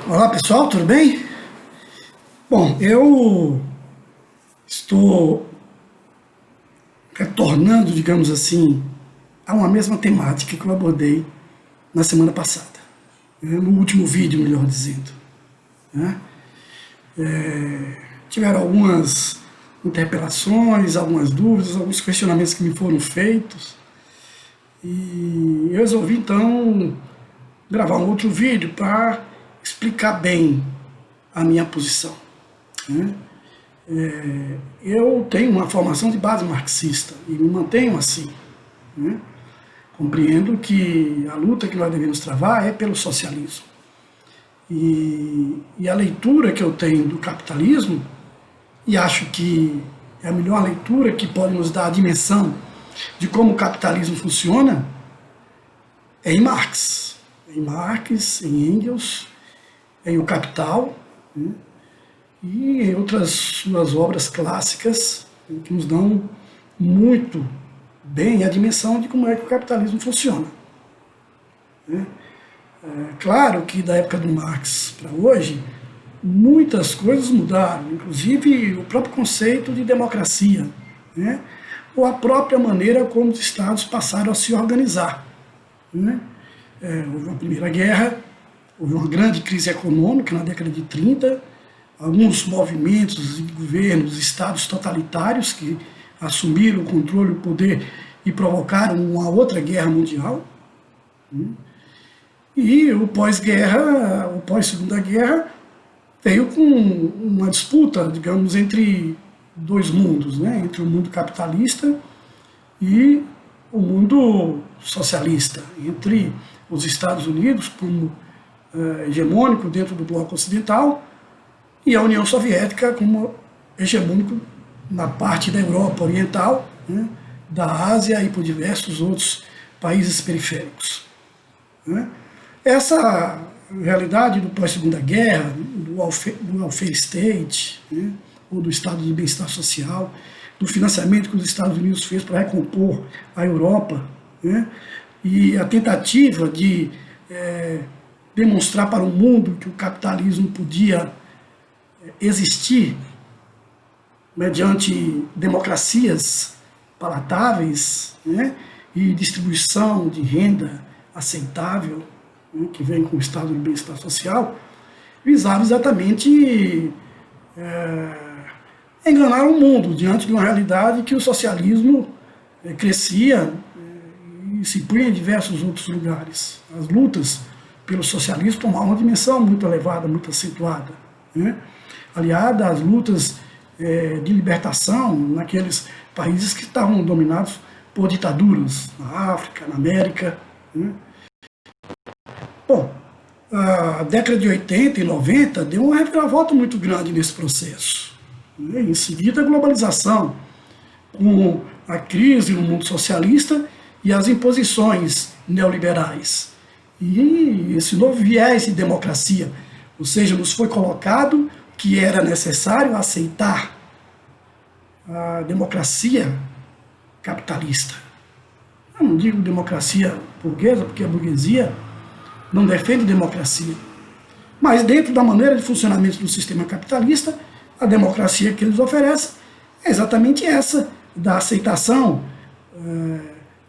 Olá pessoal, tudo bem? Bom, eu estou retornando, digamos assim, a uma mesma temática que eu abordei na semana passada, né? No último vídeo, melhor dizendo, né? Tiveram algumas interpelações, algumas dúvidas, alguns questionamentos que me foram feitos e eu resolvi então gravar um outro vídeo para explicar bem a minha posição, né? Eu tenho uma formação de base marxista e me mantenho assim, né? Compreendo que a luta que nós devemos travar é pelo socialismo. E a leitura que eu tenho do capitalismo, e acho que é a melhor leitura que pode nos dar a dimensão de como o capitalismo funciona, é em Marx. Em Marx, em Engels, em O Capital, né? E em outras suas obras clássicas, que nos dão muito bem a dimensão de como é que o capitalismo funciona, né? Claro que da época do Marx para hoje, muitas coisas mudaram, inclusive o próprio conceito de democracia, né? Ou a própria maneira como os estados passaram a se organizar, né? Houve uma Primeira Guerra, houve uma grande crise econômica na década de 30, alguns movimentos de governos, estados totalitários que assumiram o controle, o poder e provocaram uma outra guerra mundial. E o pós-guerra, o pós-segunda guerra, veio com uma disputa, digamos, entre dois mundos, né? Entre o mundo capitalista e o mundo socialista, entre os Estados Unidos como hegemônico dentro do bloco ocidental e a União Soviética como hegemônico na parte da Europa Oriental, né? Da Ásia e por diversos outros países periféricos, né? Essa realidade do pós-segunda guerra, do welfare state, né? Ou do estado de bem-estar social, do financiamento que os Estados Unidos fez para recompor a Europa, né? E a tentativa de demonstrar para o mundo que o capitalismo podia existir mediante democracias palatáveis, né? E distribuição de renda aceitável, né? Que vem com o estado de bem-estar social, visava exatamente enganar o mundo diante de uma realidade que o socialismo crescia e se punha em diversos outros lugares. As lutas pelo socialismo tomavam uma dimensão muito elevada, muito acentuada, né? Aliada às lutas de libertação naqueles países que estavam dominados por ditaduras, na África, na América, né? Bom, a década de 80 e 90 deu uma reviravolta muito grande nesse processo, né? Em seguida, a globalização, com a crise no mundo socialista e as imposições neoliberais. E esse novo viés de democracia, ou seja, nos foi colocado que era necessário aceitar a democracia capitalista. Eu não digo democracia burguesa, porque a burguesia não defende democracia. Mas dentro da maneira de funcionamento do sistema capitalista, a democracia que eles oferecem é exatamente essa, da aceitação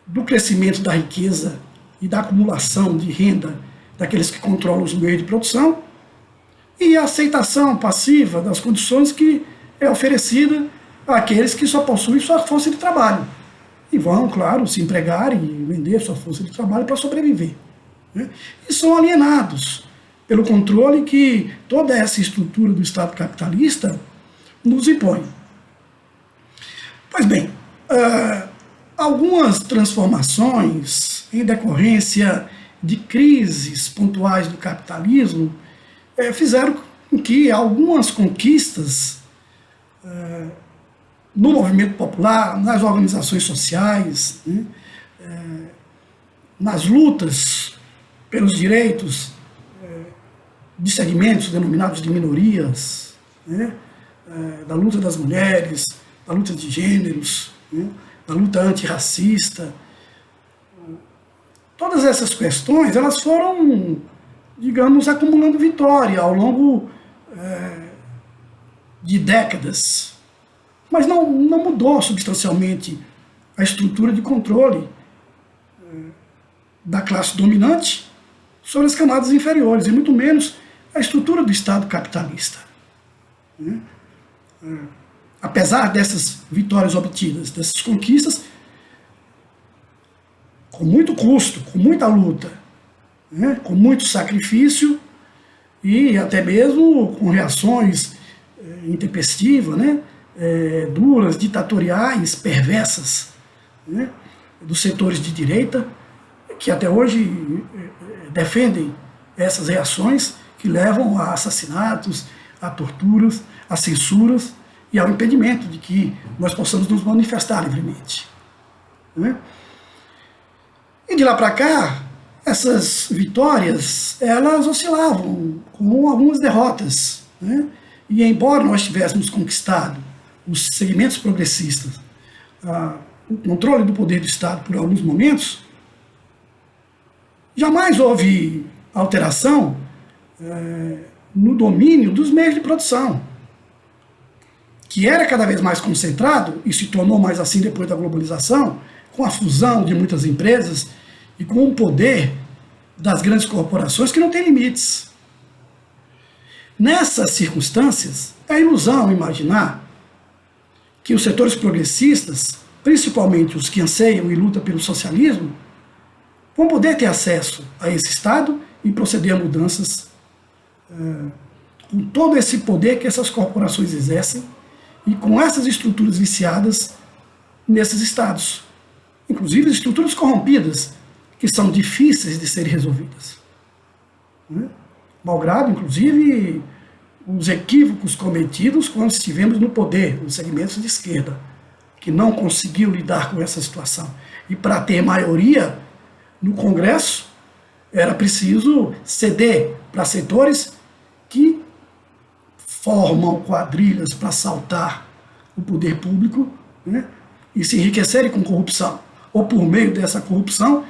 do crescimento da riqueza e da acumulação de renda daqueles que controlam os meios de produção, e a aceitação passiva das condições que é oferecida àqueles que só possuem sua força de trabalho e vão, claro, se empregar e vender sua força de trabalho para sobreviver, né? E são alienados pelo controle que toda essa estrutura do Estado capitalista nos impõe. Pois bem, algumas transformações em decorrência de crises pontuais do capitalismo fizeram com que algumas conquistas no movimento popular, nas organizações sociais, né? Nas lutas pelos direitos de segmentos denominados de minorias, né? Da luta das mulheres, da luta de gêneros, né? Da luta antirracista. Todas essas questões elas foram digamos, acumulando vitória ao longo de décadas. Mas não mudou substancialmente a estrutura de controle da classe dominante sobre as camadas inferiores, e muito menos a estrutura do Estado capitalista. Apesar dessas vitórias obtidas, dessas conquistas, com muito custo, com muita luta, com muito sacrifício e até mesmo com reações intempestivas, duras, ditatoriais, perversas, dos setores de direita, que até hoje defendem essas reações que levam a assassinatos, a torturas, a censuras e ao impedimento de que nós possamos nos manifestar livremente. E de lá para cá, essas vitórias, elas oscilavam com algumas derrotas. E embora nós tivéssemos conquistado os segmentos progressistas, o controle do poder do Estado por alguns momentos, jamais houve alteração no domínio dos meios de produção, que era cada vez mais concentrado, e se tornou mais assim depois da globalização, com a fusão de muitas empresas e com o poder das grandes corporações que não tem limites. Nessas circunstâncias, é ilusão imaginar que os setores progressistas, principalmente os que anseiam e lutam pelo socialismo, vão poder ter acesso a esse Estado e proceder a mudanças com todo esse poder que essas corporações exercem e com essas estruturas viciadas nesses Estados. Inclusive estruturas corrompidas, que são difíceis de serem resolvidas. Malgrado, inclusive, os equívocos cometidos quando estivemos no poder, nos segmentos de esquerda, que não conseguiu lidar com essa situação. E para ter maioria no Congresso, era preciso ceder para setores que formam quadrilhas para assaltar o poder público, e se enriquecerem com corrupção, ou por meio dessa corrupção,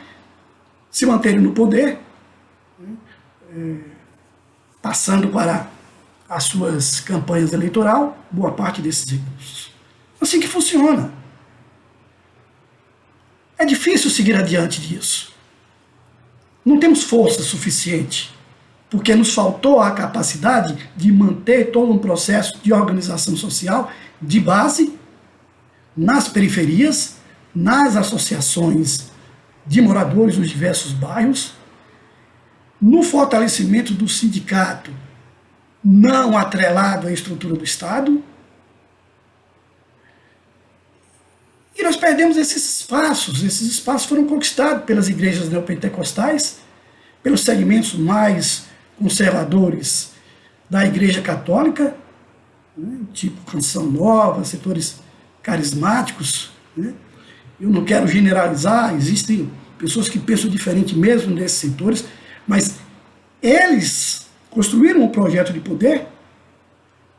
se manterem no poder, passando para as suas campanhas eleitorais boa parte desses recursos. Assim que funciona. É difícil seguir adiante disso. Não temos força suficiente, porque nos faltou a capacidade de manter todo um processo de organização social de base nas periferias, nas associações de moradores dos diversos bairros, no fortalecimento do sindicato não atrelado à estrutura do Estado. E nós perdemos esses espaços foram conquistados pelas igrejas neopentecostais, pelos segmentos mais conservadores da Igreja Católica, tipo Canção Nova, setores carismáticos. Eu não quero generalizar, existem pessoas que pensam diferente mesmo nesses setores, mas eles construíram um projeto de poder,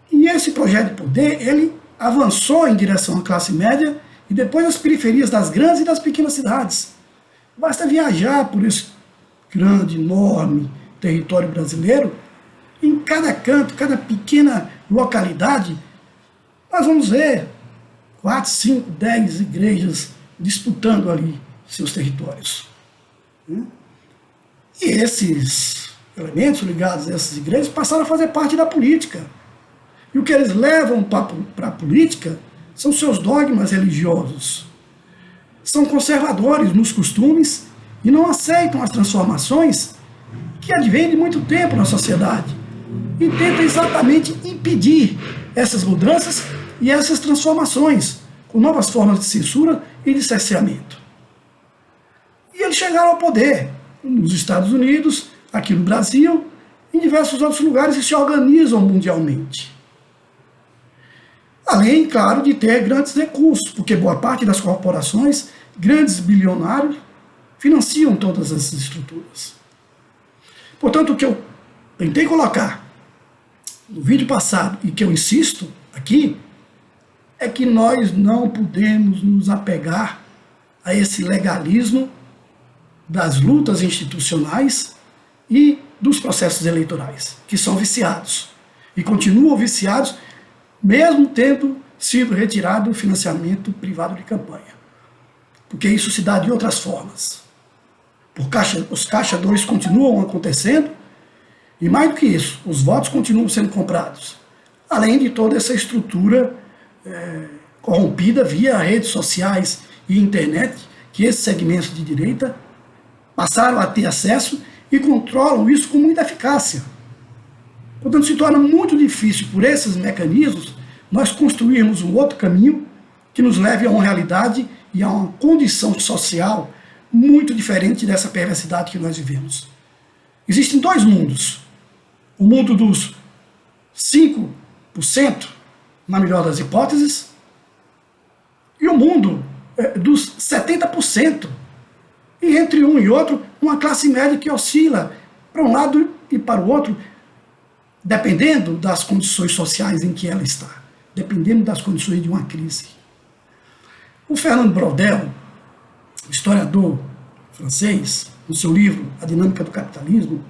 e esse projeto de poder, ele avançou em direção à classe média e depois às periferias das grandes e das pequenas cidades. Basta viajar por esse grande, enorme território brasileiro, em cada canto, cada pequena localidade, nós vamos ver 4, 5, 10 igrejas disputando ali seus territórios. E esses elementos ligados a essas igrejas passaram a fazer parte da política. E o que eles levam para a política são seus dogmas religiosos. São conservadores nos costumes e não aceitam as transformações que advêm de muito tempo na sociedade. E tentam exatamente impedir essas mudanças e essas transformações, com novas formas de censura e de cerceamento. E eles chegaram ao poder nos Estados Unidos, aqui no Brasil, em diversos outros lugares, e se organizam mundialmente. Além, claro, de ter grandes recursos, porque boa parte das corporações, grandes bilionários, financiam todas essas estruturas. Portanto, o que eu tentei colocar no vídeo passado, e que eu insisto aqui, é que nós não podemos nos apegar a esse legalismo das lutas institucionais e dos processos eleitorais, que são viciados e continuam viciados, mesmo tendo sido retirado o financiamento privado de campanha. Porque isso se dá de outras formas. Os caixa 2 continuam acontecendo, e mais do que isso, os votos continuam sendo comprados. Além de toda essa estrutura corrompida via redes sociais e internet, que esses segmentos de direita passaram a ter acesso e controlam isso com muita eficácia. Portanto, se torna muito difícil, por esses mecanismos, nós construirmos um outro caminho que nos leve a uma realidade e a uma condição social muito diferente dessa perversidade que nós vivemos. Existem dois mundos. O mundo dos 5%, na melhor das hipóteses, e o mundo dos 70%. E entre um e outro, uma classe média que oscila para um lado e para o outro, dependendo das condições sociais em que ela está, dependendo das condições de uma crise. O Fernand Braudel, historiador francês, no seu livro A Dinâmica do Capitalismo,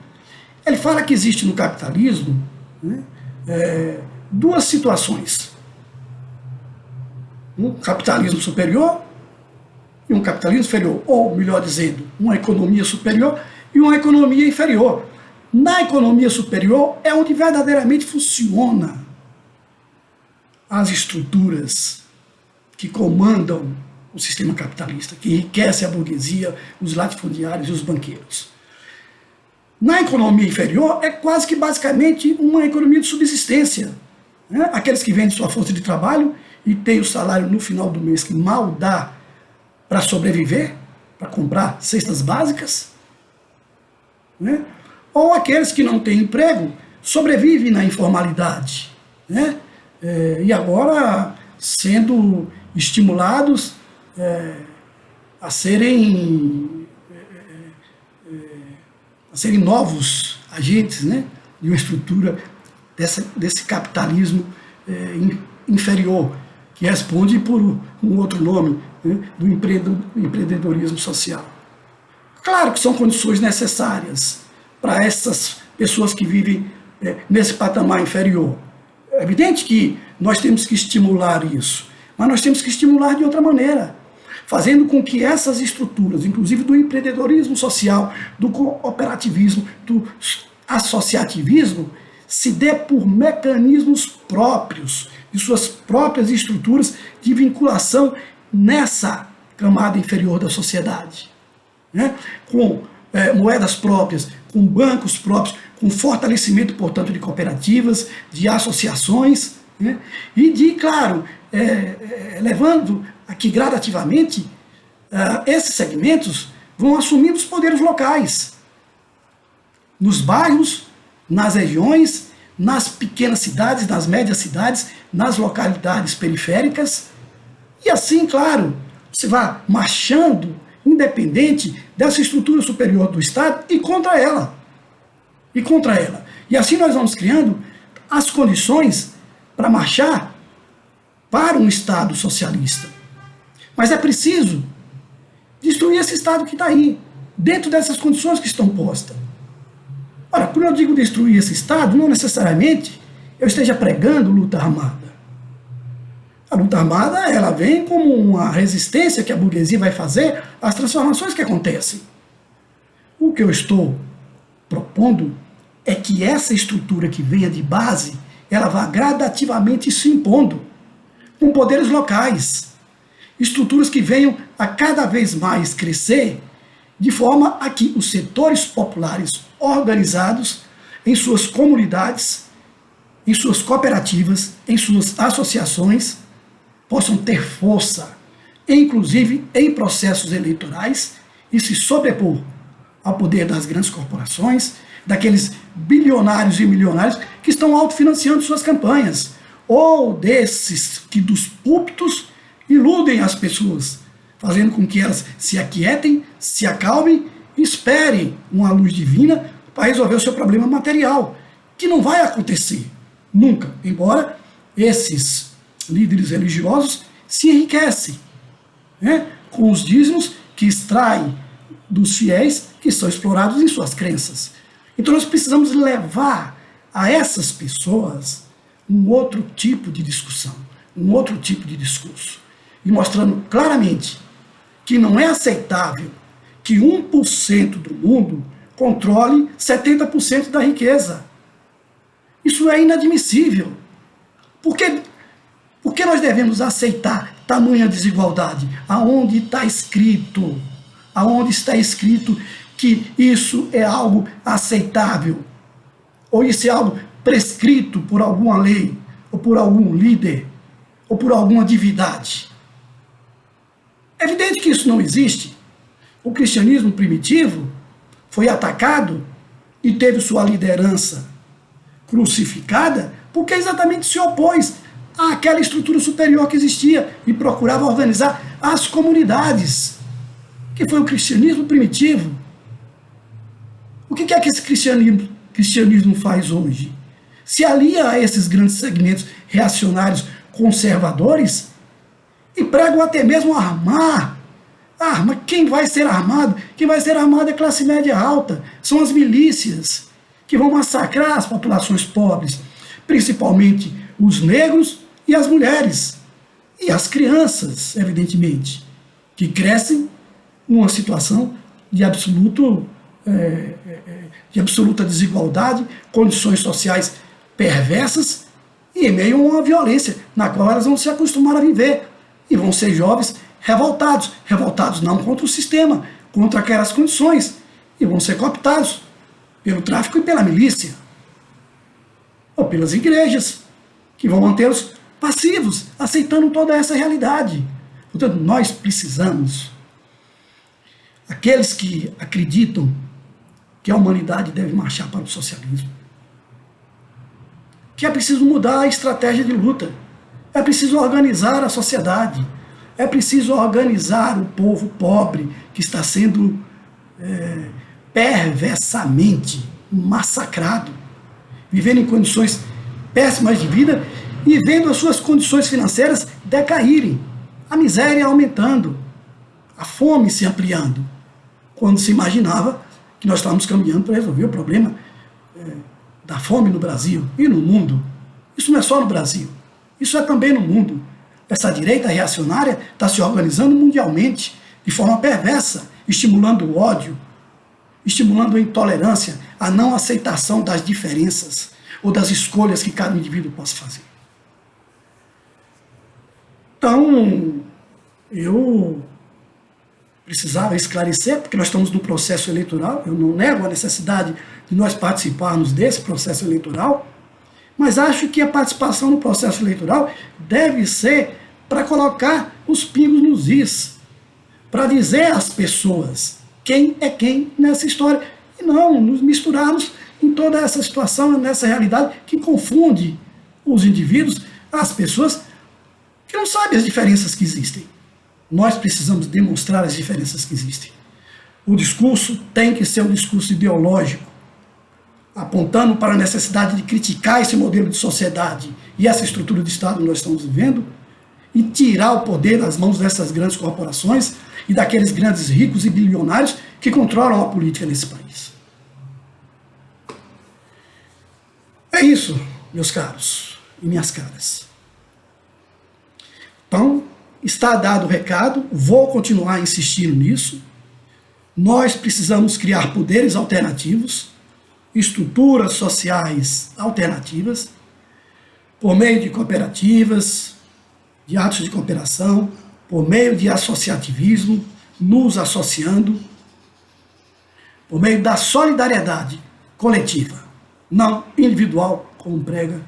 ele fala que existe no capitalismo, né, duas situações. Um capitalismo superior e um capitalismo inferior, ou melhor dizendo, uma economia superior e uma economia inferior. Na economia superior é onde verdadeiramente funciona as estruturas que comandam o sistema capitalista, que enriquece a burguesia, os latifundiários e os banqueiros. Na economia inferior é quase que basicamente uma economia de subsistência, né? Aqueles que vendem sua força de trabalho e têm o salário no final do mês que mal dá para sobreviver, para comprar cestas básicas, né? Ou aqueles que não têm emprego, sobrevivem na informalidade, né? E agora sendo estimulados a serem novos agentes, né, de uma estrutura desse capitalismo inferior, que responde por um outro nome, né, do empreendedorismo social. Claro que são condições necessárias para essas pessoas que vivem nesse patamar inferior. É evidente que nós temos que estimular isso, mas nós temos que estimular de outra maneira, fazendo com que essas estruturas, inclusive do empreendedorismo social, do cooperativismo, do associativismo, se dê por mecanismos próprios, de suas próprias estruturas de vinculação nessa camada inferior da sociedade, né? Com moedas próprias, com bancos próprios, com fortalecimento, portanto, de cooperativas, de associações, né? E de, claro, levando aqui gradativamente, esses segmentos vão assumindo os poderes locais, nos bairros, nas regiões, nas pequenas cidades, nas médias cidades, nas localidades periféricas, e assim, claro, você vai marchando independente dessa estrutura superior do Estado e contra ela. E assim nós vamos criando as condições para marchar para um Estado socialista. Mas é preciso destruir esse Estado que está aí, dentro dessas condições que estão postas. Ora, quando eu digo destruir esse Estado, não necessariamente eu esteja pregando luta armada. A luta armada, ela vem como uma resistência que a burguesia vai fazer às transformações que acontecem. O que eu estou propondo é que essa estrutura que venha de base, ela vá gradativamente se impondo, com poderes locais, estruturas que venham a cada vez mais crescer, de forma a que os setores populares organizados em suas comunidades, em suas cooperativas, em suas associações, possam ter força, inclusive em processos eleitorais, e se sobrepor ao poder das grandes corporações, daqueles bilionários e milionários que estão autofinanciando suas campanhas, ou desses que dos púlpitos iludem as pessoas, fazendo com que elas se aquietem, se acalmem e esperem uma luz divina para resolver o seu problema material, que não vai acontecer nunca, embora esses líderes religiosos se enriquecem, né, com os dízimos que extraem dos fiéis que são explorados em suas crenças. Então nós precisamos levar a essas pessoas um outro tipo de discussão, um outro tipo de discurso, e mostrando claramente que não é aceitável que 1% do mundo controle 70% da riqueza. Isso é inadmissível. Por que nós devemos aceitar tamanha desigualdade? Aonde está escrito? Aonde está escrito que isso é algo aceitável? Ou isso é algo prescrito por alguma lei, ou por algum líder, ou por alguma divindade? É evidente que isso não existe. O cristianismo primitivo foi atacado e teve sua liderança crucificada porque exatamente se opôs àquela estrutura superior que existia e procurava organizar as comunidades, que foi o cristianismo primitivo. O que é que esse cristianismo faz hoje? Se alia a esses grandes segmentos reacionários conservadores e pregam até mesmo armar. Quem vai ser armado? Quem vai ser armado é a classe média alta. São as milícias que vão massacrar as populações pobres, principalmente os negros e as mulheres. E as crianças, evidentemente, que crescem numa situação de absoluta desigualdade, condições sociais perversas e em meio a uma violência na qual elas vão se acostumar a viver e vão ser jovens revoltados não contra o sistema, contra aquelas condições, e vão ser cooptados pelo tráfico e pela milícia, ou pelas igrejas, que vão mantê-los passivos, aceitando toda essa realidade. Portanto, nós precisamos, aqueles que acreditam que a humanidade deve marchar para o socialismo, que é preciso mudar a estratégia de luta, é preciso organizar a sociedade, é preciso organizar o povo pobre que está sendo perversamente massacrado, vivendo em condições péssimas de vida e vendo as suas condições financeiras decaírem, a miséria aumentando, a fome se ampliando, quando se imaginava que nós estávamos caminhando para resolver o problema da fome no Brasil e no mundo. Isso não é só no Brasil, isso é também no mundo. Essa direita reacionária está se organizando mundialmente, de forma perversa, estimulando o ódio, estimulando a intolerância, a não aceitação das diferenças ou das escolhas que cada indivíduo possa fazer. Então, eu precisava esclarecer, porque nós estamos no processo eleitoral, eu não nego a necessidade de nós participarmos desse processo eleitoral, mas acho que a participação no processo eleitoral deve ser para colocar os pingos nos is, para dizer às pessoas quem é quem nessa história, e não nos misturarmos em toda essa situação, nessa realidade que confunde os indivíduos, as pessoas que não sabem as diferenças que existem. Nós precisamos demonstrar as diferenças que existem. O discurso tem que ser um discurso ideológico, apontando para a necessidade de criticar esse modelo de sociedade e essa estrutura de Estado que nós estamos vivendo, e tirar o poder das mãos dessas grandes corporações e daqueles grandes ricos e bilionários que controlam a política nesse país. É isso, meus caros e minhas caras. Então, está dado o recado, vou continuar insistindo nisso. Nós precisamos criar poderes alternativos, estruturas sociais alternativas, por meio de cooperativas, de atos de cooperação, por meio de associativismo, nos associando, por meio da solidariedade coletiva, não individual, como prega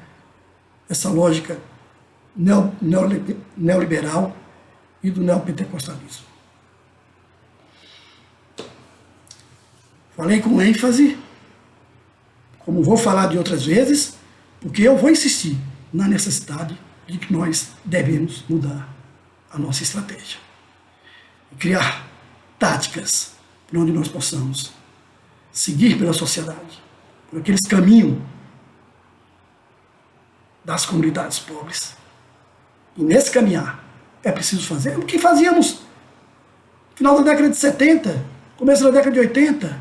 essa lógica neoliberal e do neopentecostalismo. Falei com ênfase, como vou falar de outras vezes, porque eu vou insistir na necessidade de que nós devemos mudar a nossa estratégia. E criar táticas por onde nós possamos seguir pela sociedade, por aqueles caminhos das comunidades pobres. E nesse caminhar é preciso fazer o que fazíamos no final da década de 70, começo da década de 80,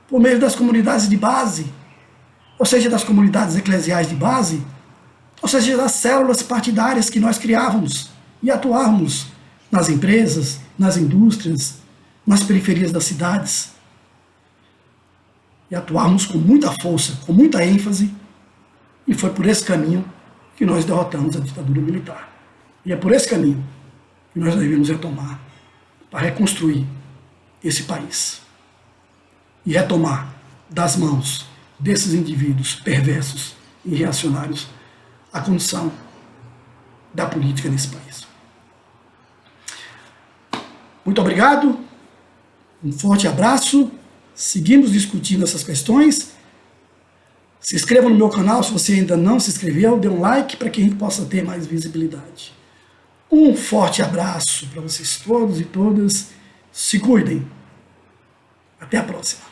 por meio das comunidades de base, ou seja, das comunidades eclesiais de base, ou seja, das células partidárias que nós criávamos e atuávamos nas empresas, nas indústrias, nas periferias das cidades. E atuávamos com muita força, com muita ênfase, e foi por esse caminho que nós derrotamos a ditadura militar. E é por esse caminho que nós devemos retomar para reconstruir esse país e retomar das mãos desses indivíduos perversos e reacionários a condição da política nesse país. Muito obrigado, um forte abraço, seguimos discutindo essas questões. Se inscreva no meu canal se você ainda não se inscreveu, dê um like para que a gente possa ter mais visibilidade. Um forte abraço para vocês todos e todas, se cuidem. Até a próxima.